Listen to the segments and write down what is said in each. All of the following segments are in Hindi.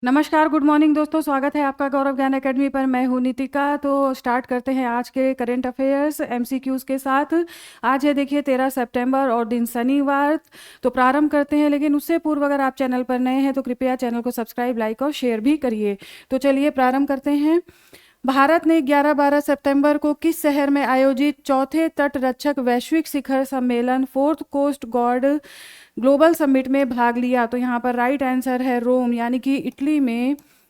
नमस्कार, गुड मॉर्निंग दोस्तों। स्वागत है आपका गौरव ज्ञान एकेडमी पर। मैं हूँ नितिका। तो स्टार्ट करते हैं आज के करंट अफेयर्स एमसीक्यूज के साथ। आज है देखिए 13 सितंबर और दिन शनिवार। तो प्रारंभ करते हैं, लेकिन उससे पूर्व अगर आप चैनल पर नए हैं तो कृपया चैनल को सब्सक्राइब, लाइक और शेयर भी करिए। तो चलिए प्रारंभ करते हैं। भारत ने 11-12 सितंबर को किस शहर में आयोजित चौथे तटरक्षक वैश्विक शिखर सम्मेलन fourth coast guard global summit में भाग लिया? तो यहाँ पर राइट आंसर है रोम, यानी कि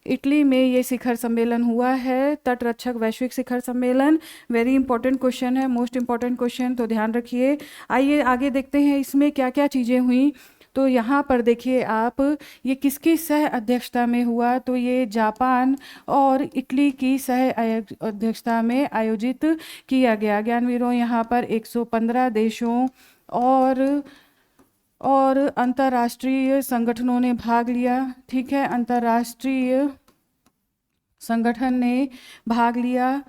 इटली में ये शिखर सम्मेलन हुआ है, तटरक्षक वैश्विक शिखर सम्मेलन। वेरी इंपॉर्टेंट क्वेश्चन है, मोस्ट इंपॉर्टेंट क्वेश्चन, तो ध्यान रखिए। आइए आगे देखते हैं इसमें क्या क्या चीज़ें हुई। तो यहाँ पर देखिए आप, ये किसकी सह अध्यक्षता में हुआ? तो ये जापान और इटली की सह अध्यक्षता में आयोजित किया गया। ज्ञानवीरों, यहाँ पर 115 देशों और अंतर्राष्ट्रीय संगठनों ने भाग लिया। ठीक है, अंतर्राष्ट्रीय संगठन ने भाग लिया।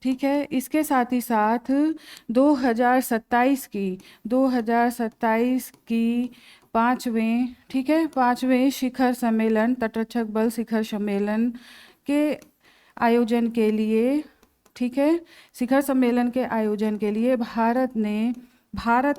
ठीक है, इसके साथ ही साथ 2027 की पाँचवें, ठीक है, पाँचवें शिखर सम्मेलन, तटरक्षक बल शिखर सम्मेलन के आयोजन के लिए, ठीक है, शिखर सम्मेलन के आयोजन के लिए भारत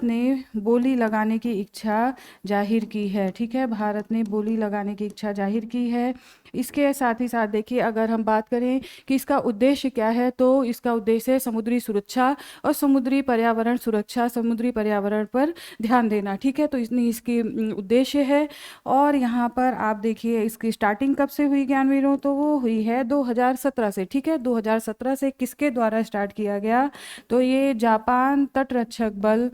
ने बोली लगाने की इच्छा जाहिर की है। ठीक है, भारत ने बोली लगाने की इच्छा जाहिर की है। इसके साथ ही साथ देखिए, अगर हम बात करें कि इसका उद्देश्य क्या है, तो इसका उद्देश्य है समुद्री सुरक्षा और समुद्री पर्यावरण सुरक्षा, समुद्री पर्यावरण पर ध्यान देना। ठीक है, तो इसकी उद्देश्य है। और यहाँ पर आप देखिए इसकी स्टार्टिंग कब से हुई ज्ञानवीरों? तो वो हुई है 2017 से। ठीक है, 2017 से किसके द्वारा स्टार्ट किया गया? तो ये जापान तटरक्षक बल,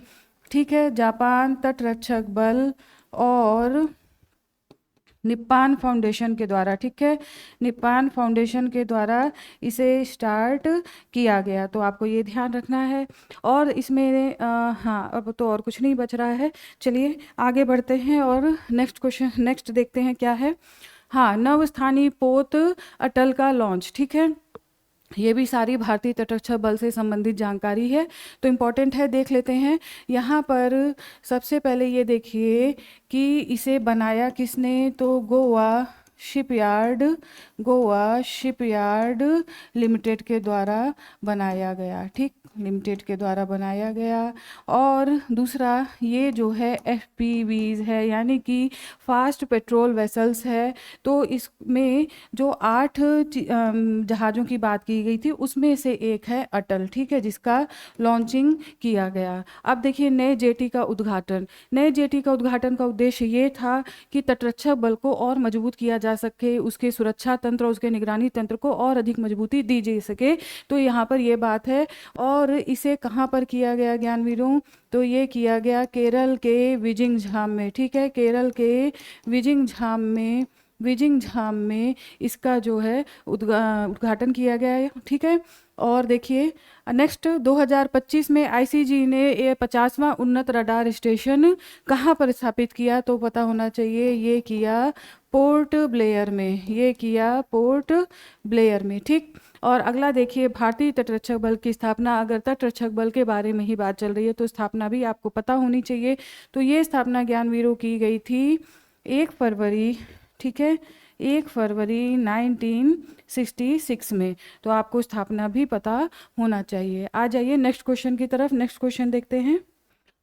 ठीक है, जापान तटरक्षक बल और निप्पान फाउंडेशन के द्वारा। ठीक है, निप्पान फाउंडेशन के द्वारा इसे स्टार्ट किया गया। तो आपको ये ध्यान रखना है। और इसमें हाँ, अब तो और कुछ नहीं बच रहा है। चलिए आगे बढ़ते हैं और नेक्स्ट देखते हैं क्या है। हाँ, नवस्थानी पोत अटल का लॉन्च। ठीक है, ये भी सारी भारतीय तटरक्षक बल से संबंधित जानकारी है, तो इम्पॉर्टेंट है, देख लेते हैं। यहाँ पर सबसे पहले ये देखिए कि इसे बनाया किसने? तो गोवा शिपयार्ड लिमिटेड के द्वारा बनाया गया। ठीक, लिमिटेड के द्वारा बनाया गया। और दूसरा, ये जो है एफपीवीज है, यानी कि फास्ट पेट्रोल वेसल्स है। तो इसमें जो 8 जहाज़ों की बात की गई थी, उसमें से एक है अटल। ठीक है, जिसका लॉन्चिंग किया गया। अब देखिए नए जेटी का उद्घाटन का उद्देश्य ये था कि तटरक्षक बल को और मजबूत किया जा सके, उसके सुरक्षा तंत्र और उसके निगरानी तंत्र को और अधिक मजबूती दी जा सके। तो यहाँ पर ये बात है। और इसे कहाँ पर किया गया ज्ञानवीरों? तो ये किया गया केरल के विजिंगझाम में। ठीक है, केरल के विजिंगझाम में इसका जो है उद्घाटन किया गया है। ठीक है, और देखिए नेक्स्ट 2025 में आईसीजी ने ये 50वां उन्नत रडार स्टेशन कहाँ पर स्थापित किया? तो पता होना चाहिए, ये किया पोर्ट ब्लेयर में। ठीक, और अगला देखिए भारतीय तटरक्षक बल की स्थापना। अगर तटरक्षक बल के बारे में ही बात चल रही है तो स्थापना भी आपको पता होनी चाहिए। तो ये स्थापना ज्ञानवीरों की गई थी 1 फरवरी, ठीक है, 1 फरवरी 1966 में। तो आपको स्थापना भी पता होना चाहिए। आ जाइए नेक्स्ट क्वेश्चन की तरफ। नेक्स्ट क्वेश्चन देखते हैं।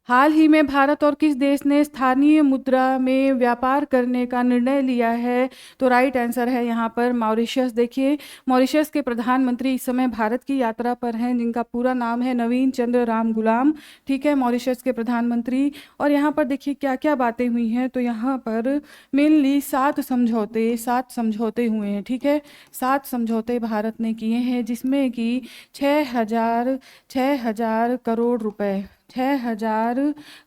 हाल ही में भारत और किस देश ने स्थानीय मुद्रा में व्यापार करने का निर्णय लिया है? तो राइट आंसर है यहाँ पर मॉरिशस। देखिए, मॉरिशस के प्रधानमंत्री इस समय भारत की यात्रा पर हैं, जिनका पूरा नाम है नवीन चंद्र राम गुलाम। ठीक है, मॉरिशस के प्रधानमंत्री। और यहाँ पर देखिए क्या क्या बातें हुई हैं। तो यहाँ पर मेनली 7 समझौते हुए हैं। ठीक है, 7 समझौते भारत ने किए हैं, जिसमें कि 6,000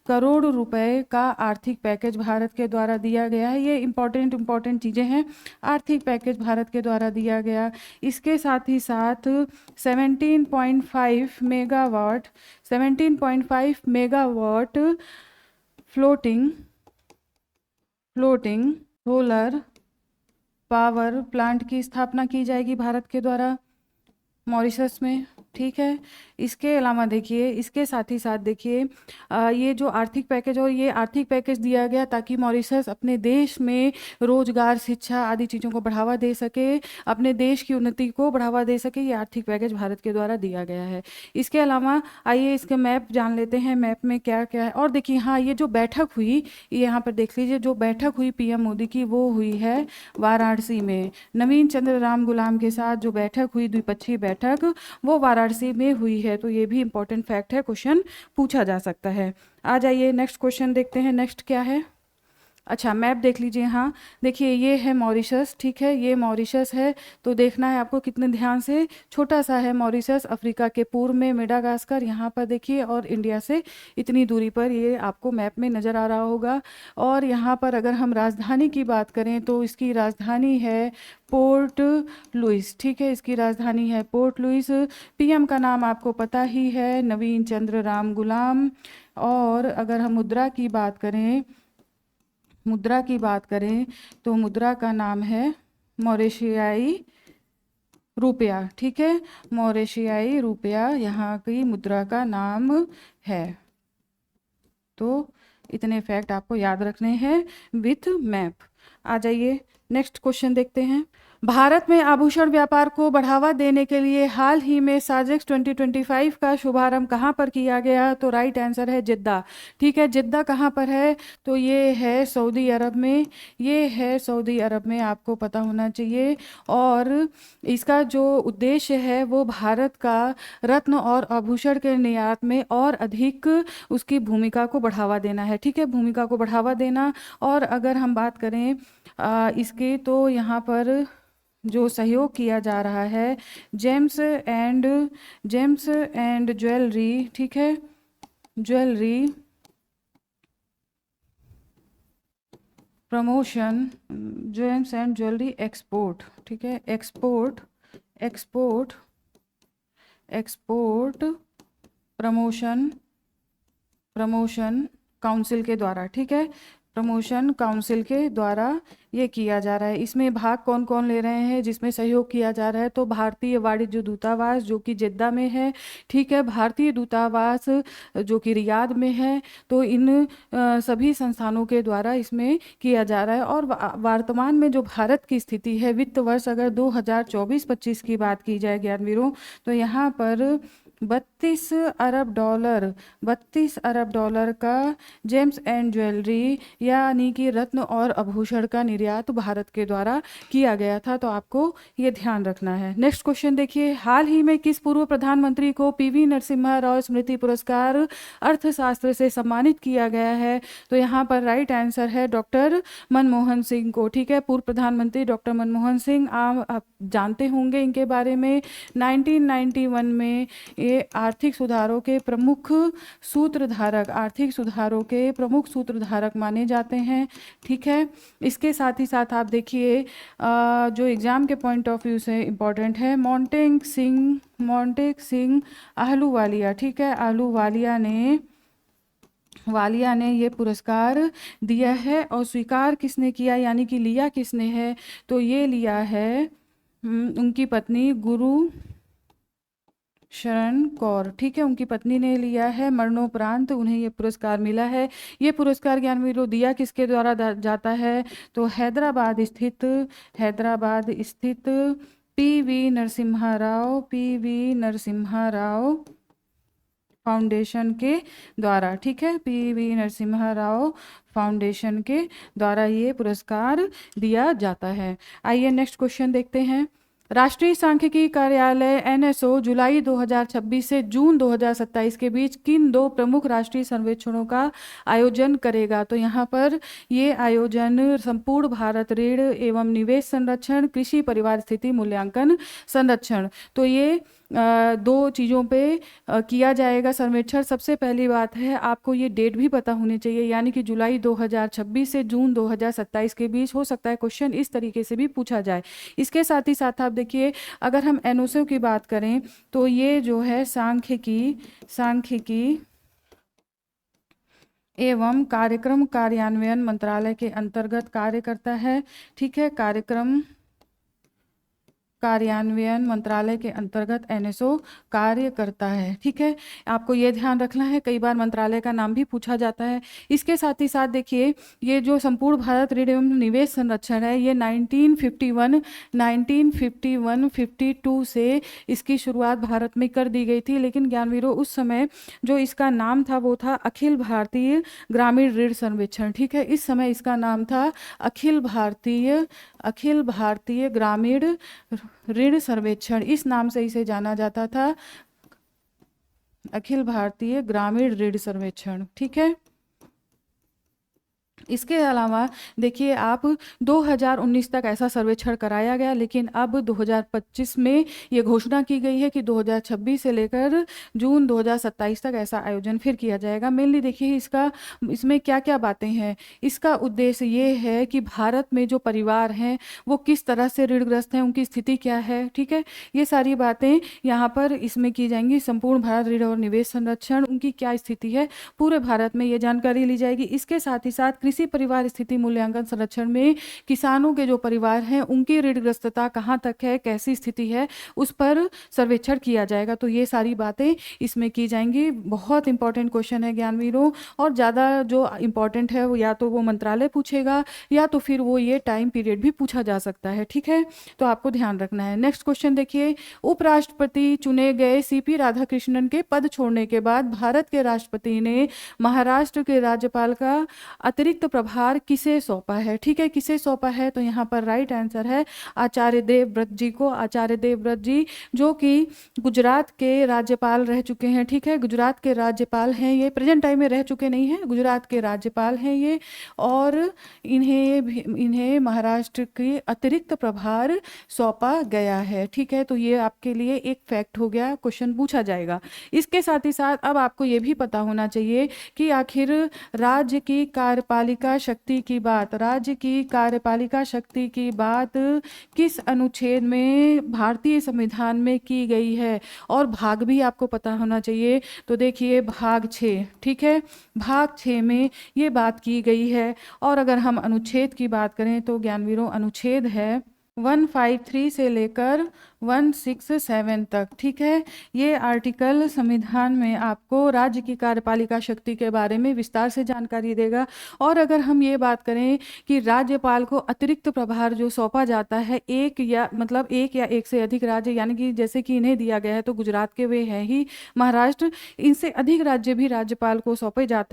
करोड़ रुपए का आर्थिक पैकेज भारत के द्वारा दिया गया है। ये इंपॉर्टेंट चीज़ें हैं। आर्थिक पैकेज भारत के द्वारा दिया गया। इसके साथ ही साथ 17.5 megawatt floating solar power plant की स्थापना की जाएगी भारत के द्वारा। मॉरिशस में, ठीक है। इसके अलावा देखिए, इसके साथ ही साथ देखिए ये जो आर्थिक पैकेज, और ये आर्थिक पैकेज दिया गया ताकि मॉरिशस अपने देश में रोजगार, शिक्षा आदि चीज़ों को बढ़ावा दे सके, अपने देश की उन्नति को बढ़ावा दे सके। ये आर्थिक पैकेज भारत के द्वारा दिया गया है। इसके अलावा आइए इसके मैप जान लेते हैं, मैप में क्या क्या है। और देखिए हाँ, ये जो बैठक हुई, ये यहाँ पर देख लीजिए, जो बैठक हुई पीएम मोदी की, वो हुई है वाराणसी में। नवीन चंद्र राम गुलाम के साथ जो बैठक हुई, द्विपक्षीय बैठक, वो वाराणसी में हुई है। तो ये भी इंपॉर्टेंट फैक्ट है, क्वेश्चन पूछा जा सकता है। आ जाइए नेक्स्ट क्वेश्चन देखते हैं। नेक्स्ट क्या है, अच्छा मैप देख लीजिए। हाँ देखिए, ये है मॉरिशस, ठीक है, ये मॉरिशस है। तो देखना है आपको कितने ध्यान से, छोटा सा है मॉरिशस, अफ्रीका के पूर्व में मेडागास्कर यहाँ पर देखिए, और इंडिया से इतनी दूरी पर ये आपको मैप में नज़र आ रहा होगा। और यहाँ पर अगर हम राजधानी की बात करें तो इसकी राजधानी है पोर्ट लुइस, ठीक है, इसकी राजधानी है पोर्ट लुइस। पीएम का नाम आपको पता ही है, नवीन चंद्र राम गुलाम। और अगर हम मुद्रा की बात करें, मुद्रा की बात करें तो मुद्रा का नाम है मॉरिशियाई रुपया, ठीक है, मॉरिशियाई रुपया यहाँ की मुद्रा का नाम है। तो इतने फैक्ट आपको याद रखने हैं विथ मैप। आ जाइए नेक्स्ट क्वेश्चन देखते हैं। भारत में आभूषण व्यापार को बढ़ावा देने के लिए हाल ही में साजेक्स 2025 का शुभारंभ कहाँ पर किया गया? तो राइट आंसर है जिद्दा, ठीक है। जिद्दा कहाँ पर है? तो ये है सऊदी अरब में, ये है सऊदी अरब में, आपको पता होना चाहिए। और इसका जो उद्देश्य है वो भारत का रत्न और आभूषण के निर्यात में और अधिक उसकी भूमिका को बढ़ावा देना है, ठीक है, भूमिका को बढ़ावा देना। और अगर हम बात करें इसके, तो यहाँ पर जो सहयोग किया जा रहा है जेम्स एंड ज्वेलरी, ठीक है, jewellery promotion, James and jewellery export, ठीक है, एक्सपोर्ट प्रमोशन काउंसिल के द्वारा, ठीक है, प्रमोशन काउंसिल के द्वारा ये किया जा रहा है। इसमें भाग कौन कौन ले रहे हैं जिसमें सहयोग किया जा रहा है? तो भारतीय वाणिज्य दूतावास जो कि जिद्दा में है, ठीक है, भारतीय दूतावास जो कि रियाद में है। तो इन सभी संस्थानों के द्वारा इसमें किया जा रहा है। और वर्तमान में जो भारत की स्थिति है, वित्त वर्ष अगर 2024-25 की बात की जाए ज्ञानवीरों, तो यहाँ पर 32 अरब डॉलर का जेम्स एंड ज्वेलरी यानी कि रत्न और आभूषण का निर्यात भारत के द्वारा किया गया था। तो आपको ये ध्यान रखना है। नेक्स्ट क्वेश्चन देखिए, हाल ही में किस पूर्व प्रधानमंत्री को पीवी नरसिम्हा राव स्मृति पुरस्कार अर्थशास्त्र से सम्मानित किया गया है? तो यहाँ पर राइट आंसर है डॉक्टर मनमोहन सिंह को, ठीक है, पूर्व प्रधानमंत्री डॉक्टर मनमोहन सिंह। आप जानते होंगे इनके बारे में। 1991 में ये आर्थिक सुधारों के प्रमुख सूत्रधारक माने जाते हैं, ठीक है। इसके साथ ही साथ आप देखिए जो एग्जाम के पॉइंट ऑफ व्यू से इम्पोर्टेंट है, मोंटेक सिंह आहलूवालिया, ठीक है, वालिया ने ये पुरस्कार दिया है। और स्वीकार किसने किया यानी कि लिया किसने है? तो ये लिया है उनकी पत्नी गुरु शरण कौर, ठीक है, उनकी पत्नी ने लिया है। मरणोपरांत उन्हें ये पुरस्कार मिला है। ये पुरस्कार ज्ञानवीरों दिया किसके द्वारा जाता है? तो हैदराबाद स्थित पीवी नरसिम्हा राव फाउंडेशन के द्वारा, ठीक है, पीवी नरसिम्हा राव फाउंडेशन के द्वारा ये पुरस्कार दिया जाता है। आइए नेक्स्ट क्वेश्चन देखते हैं। राष्ट्रीय सांख्यिकी कार्यालय एनएसओ जुलाई 2026 से जून 2027 के बीच किन 2 प्रमुख राष्ट्रीय सर्वेक्षणों का आयोजन करेगा? तो यहाँ पर ये आयोजन संपूर्ण भारत ऋण एवं निवेश संरक्षण, कृषि परिवार स्थिति मूल्यांकन संरक्षण, तो ये 2 चीज़ों पे किया जाएगा सर्वेक्षण। सबसे पहली बात है आपको ये डेट भी पता होनी चाहिए, यानी कि जुलाई 2026 से जून 2027 के बीच। हो सकता है क्वेश्चन इस तरीके से भी पूछा जाए। इसके साथ ही साथ आप देखिए, अगर हम एनओसी की बात करें तो ये जो है सांख्यिकी एवं कार्यक्रम कार्यान्वयन मंत्रालय के अंतर्गत कार्य करता है, ठीक है, कार्यक्रम कार्यान्वयन मंत्रालय के अंतर्गत एनएसओ कार्य करता है। ठीक है, आपको ये ध्यान रखना है, कई बार मंत्रालय का नाम भी पूछा जाता है। इसके साथ ही साथ देखिए, ये जो संपूर्ण भारत ऋण एवं निवेश संरक्षण है, ये 1951-52 से इसकी शुरुआत भारत में कर दी गई थी। लेकिन ज्ञानवीरों, उस समय जो इसका नाम था वो था अखिल भारतीय ग्रामीण ऋण सर्वेक्षण। ठीक है, इस समय इसका नाम था अखिल भारतीय ग्रामीण ऋण सर्वेक्षण, इस नाम से इसे जाना जाता था, अखिल भारतीय ग्रामीण ऋण सर्वेक्षण। ठीक है, इसके अलावा देखिए आप 2019 तक ऐसा सर्वेक्षण कराया गया, लेकिन अब 2025 में ये घोषणा की गई है कि 2026 से लेकर जून 2027 तक ऐसा आयोजन फिर किया जाएगा। मेनली देखिए इसमें क्या क्या बातें हैं। इसका उद्देश्य ये है कि भारत में जो परिवार हैं वो किस तरह से ऋणग्रस्त हैं, उनकी स्थिति क्या है। ठीक है, ये सारी बातें यहाँ पर इसमें की जाएंगी। संपूर्ण भारत ऋण और निवेश संरक्षण, उनकी क्या स्थिति है पूरे भारत में, ये जानकारी ली जाएगी। इसके साथ ही साथ कृषि परिवार स्थिति मूल्यांकन संरक्षण में किसानों के जो परिवार हैं उनकी ऋणग्रस्तता कहाँ तक है, कैसी स्थिति है, उस पर सर्वेक्षण किया जाएगा। तो ये सारी बातें इसमें की जाएंगी। बहुत इंपॉर्टेंट क्वेश्चन है ज्ञानवीरों, और ज़्यादा जो इंपॉर्टेंट है वो या तो वो मंत्रालय पूछेगा या तो फिर वो ये टाइम पीरियड भी पूछा जा सकता है। ठीक है, तो आपको ध्यान रखना है। नेक्स्ट क्वेश्चन देखिए, उपराष्ट्रपति चुने गए सीपी राधाकृष्णन के पद छोड़ने के बाद भारत के राष्ट्रपति ने महाराष्ट्र के राज्यपाल का अतिरिक्त प्रभार किसे सौंपा है। ठीक है, किसे सौंपा है, तो यहाँ पर राइट आंसर है आचार्य देवव्रत जी को। आचार्य देवव्रत जी जो कि गुजरात के राज्यपाल रह चुके हैं। ठीक है, गुजरात के राज्यपाल हैं ये, प्रेजेंट टाइम में रह चुके नहीं हैं, गुजरात के राज्यपाल हैं ये, और इन्हें महाराष्ट्र के अतिरिक्त प्रभार सौंपा गया है। ठीक है, तो ये आपके लिए एक फैक्ट हो गया, क्वेश्चन पूछा जाएगा। इसके साथ ही साथ अब आपको ये भी पता होना चाहिए कि आखिर राज्य की कार्यपालिका शक्ति की बात, राज्य की कार्यपालिका शक्ति की बात किस अनुच्छेद में भारतीय संविधान में की गई है, और भाग भी आपको पता होना चाहिए। तो देखिए भाग 6, ठीक है, भाग 6 में ये बात की गई है। और अगर हम अनुच्छेद की बात करें तो ज्ञानवीरों अनुच्छेद है 153 से लेकर 167 तक। ठीक है, ये आर्टिकल संविधान में आपको राज्य की कार्यपालिका शक्ति के बारे में विस्तार से जानकारी देगा। और अगर हम ये बात करें कि राज्यपाल को अतिरिक्त प्रभार जो सौंपा जाता है, एक या एक से अधिक राज्य, यानी कि जैसे कि इन्हें दिया गया है तो गुजरात के वे हैं ही, महाराष्ट्र, इनसे अधिक राज्य भी राज्यपाल को सौंपे जा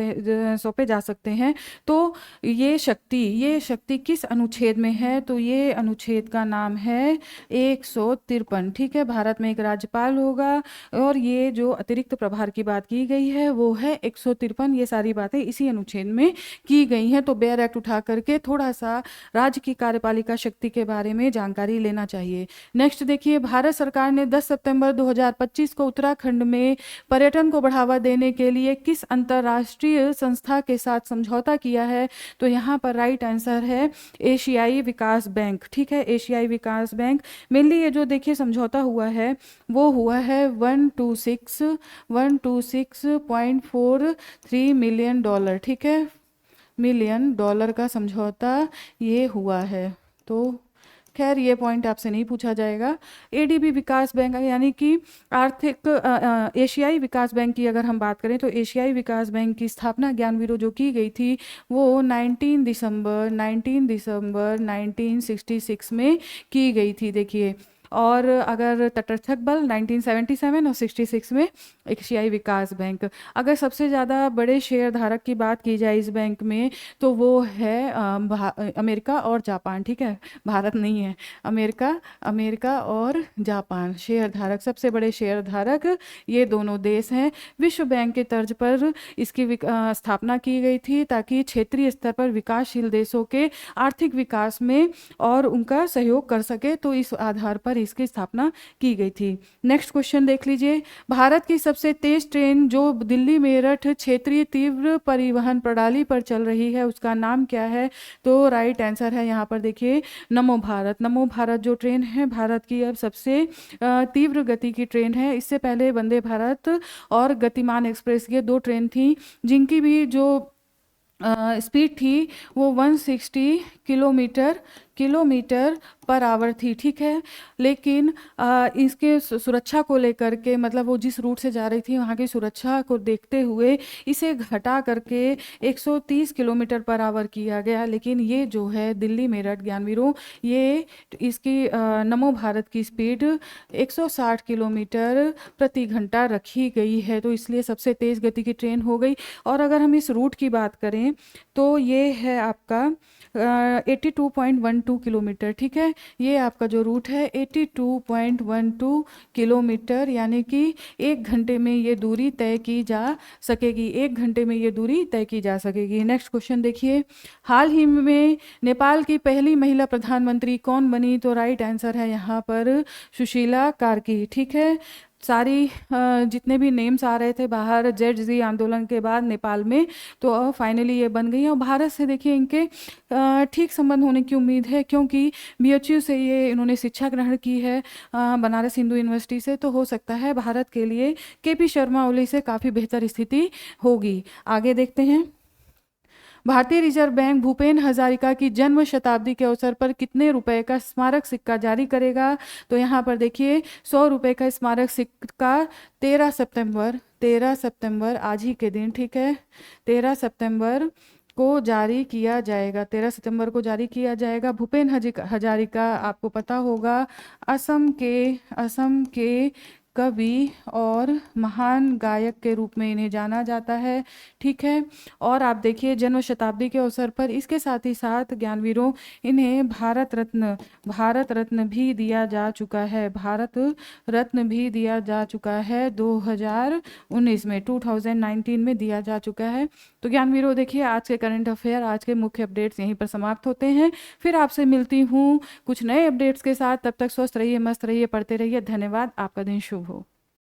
सकते हैं। तो ये शक्ति किस अनुच्छेद में है, तो ये अनुच्छेद का नाम है 153। ठीक है, भारत में एक राज्यपाल होगा, और ये जो अतिरिक्त प्रभार की बात की गई है वो है 153। ये सारी बातें इसी अनुच्छेद में की गई हैं। तो बेयर एक्ट उठा करके थोड़ा सा राज्य की कार्यपालिका शक्ति के बारे में जानकारी लेना चाहिए। नेक्स्ट देखिए, भारत सरकार ने 10 सितंबर 2025 को उत्तराखंड में पर्यटन को बढ़ावा देने के लिए किस अंतर्राष्ट्रीय संस्था के साथ समझौता किया है, तो यहाँ पर राइट आंसर है एशियाई विकास बैंक। ठीक है, एशियाई विकास बैंक। मेनली ये जो देखिए समझौता हुआ है वो हुआ है 126.43 मिलियन डॉलर। ठीक है, मिलियन डॉलर का समझौता ये हुआ है। तो खैर ये पॉइंट आपसे नहीं पूछा जाएगा। एडीबी विकास बैंक, यानी कि एशियाई विकास बैंक की अगर हम बात करें तो एशियाई विकास बैंक की स्थापना ज्ञानवीरों जो की गई थी वो 19 दिसंबर 1966 में की गई थी। देखिए, और अगर तटस्थक बल 1977 और 66 में एशियाई विकास बैंक। अगर सबसे ज़्यादा बड़े शेयर धारक की बात की जाए इस बैंक में तो वो है अमेरिका और जापान। ठीक है, भारत नहीं है, अमेरिका और जापान शेयर धारक, सबसे बड़े शेयर धारक ये दोनों देश हैं। विश्व बैंक के तर्ज पर इसकी स्थापना की गई थी ताकि क्षेत्रीय स्तर पर विकासशील देशों के आर्थिक विकास में और उनका सहयोग कर सके, तो इस आधार पर इसकी स्थापना की गई थी। नेक्स्ट क्वेश्चन देख लीजिए, भारत की सबसे तेज ट्रेन जो दिल्ली मेरठ क्षेत्रीय तीव्र परिवहन प्रणाली पर चल रही है उसका नाम क्या है, तो राइट आंसर है यहाँ पर देखिए नमो भारत। नमो भारत जो ट्रेन है भारत की अब सबसे तीव्र गति की ट्रेन है। इससे पहले वंदे भारत और गतिमान एक्सप्रेस ये 2 ट्रेन थी जिनकी भी जो स्पीड थी वो 160 किलोमीटर किलोमीटर पर आवर थी, ठीक है। लेकिन इसके सुरक्षा को लेकर के, मतलब वो जिस रूट से जा रही थी वहाँ की सुरक्षा को देखते हुए इसे घटा करके 130 किलोमीटर पर आवर किया गया। लेकिन ये जो है दिल्ली मेरठ ज्ञानवीरों, ये इसकी नमो भारत की स्पीड 160 किलोमीटर प्रति घंटा रखी गई है, तो इसलिए सबसे तेज़ गति की ट्रेन हो गई। और अगर हम इस रूट की बात करें तो ये है आपका 82.12 किलोमीटर, ठीक है। ये आपका जो रूट है 82.12 किलोमीटर, यानी कि 1 घंटे में ये दूरी तय की जा सकेगी, 1 घंटे में ये दूरी तय की जा सकेगी। नेक्स्ट क्वेश्चन देखिए, हाल ही में नेपाल की पहली महिला प्रधानमंत्री कौन बनी? तो राइट आंसर है यहाँ पर सुशीला कार्की, ठीक है। सारी जितने भी नेम्स आ रहे थे बाहर ZZ आंदोलन के बाद नेपाल में, तो अब फाइनली ये बन गई है। और भारत से देखिए इनके ठीक संबंध होने की उम्मीद है, क्योंकि BHU से ये इन्होंने शिक्षा ग्रहण की है, बनारस हिंदू यूनिवर्सिटी से, तो हो सकता है भारत के लिए KP शर्मा ओली से काफ़ी बेहतर स्थिति होगी। आगे देखते हैं, भारतीय रिजर्व बैंक भूपेन हजारिका की जन्म शताब्दी के अवसर पर कितने रुपए का स्मारक सिक्का जारी करेगा? तो यहाँ पर देखिए 100 रुपये का स्मारक सिक्का 13 सितंबर आज ही के दिन, ठीक है, 13 सितंबर को जारी किया जाएगा, 13 सितंबर को जारी किया जाएगा। भूपेन हजारिका आपको पता होगा असम के कवि और महान गायक के रूप में इन्हें जाना जाता है, ठीक है। और आप देखिए जन्म शताब्दी के अवसर पर इसके साथ ही साथ ज्ञानवीरों इन्हें भारत रत्न भी दिया जा चुका है, भारत रत्न भी दिया जा चुका है 2019 में, 2019 में दिया जा चुका है। तो ज्ञानवीरों देखिए आज के करंट अफेयर, आज के मुख्य अपडेट्स यहीं पर समाप्त होते हैं। फिर आपसे मिलती हूँ कुछ नए अपडेट्स के साथ, तब तक स्वस्थ रहिए, मस्त रहिए, पढ़ते रहिए। धन्यवाद, आपका दिन शुभ हो।